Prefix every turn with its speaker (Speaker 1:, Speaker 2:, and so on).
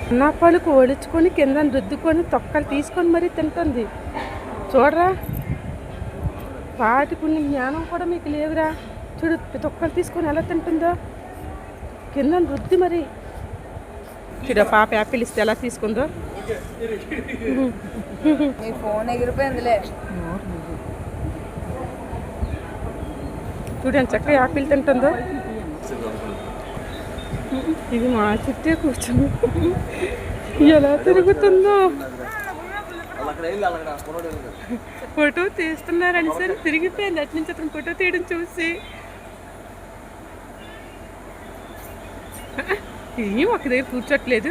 Speaker 1: అన్నాపాలు కోడించుకొని కింద రుద్దుకొని తొక్కలు తీసుకొని మరీ తింటుంది. చూడరా, వాటికి ఉన్న జ్ఞానం కూడా మీకు లేదురా. చూడు, తొక్కలు తీసుకొని ఎలా తింటుందో, కింద రుద్ది మరి. చూడ పాప యాపిల్ ఇస్తే ఎలా తీసుకుందో.
Speaker 2: ఫోన్ ఎగిరిపోయిందిలే.
Speaker 1: చూడండి చక్కగా యాపిల్ తింటుందో. ఇది మా చుట్టే కూర్చుంది, ఎలా తిరుగుతుందో. ఫోటో తీస్తున్నారని సరే తిరిగిపోయింది. అటు నుంచి అతను ఫోటో తీయడం చూసి ఏం ఒక దగ్గర కూర్చోట్లేదు.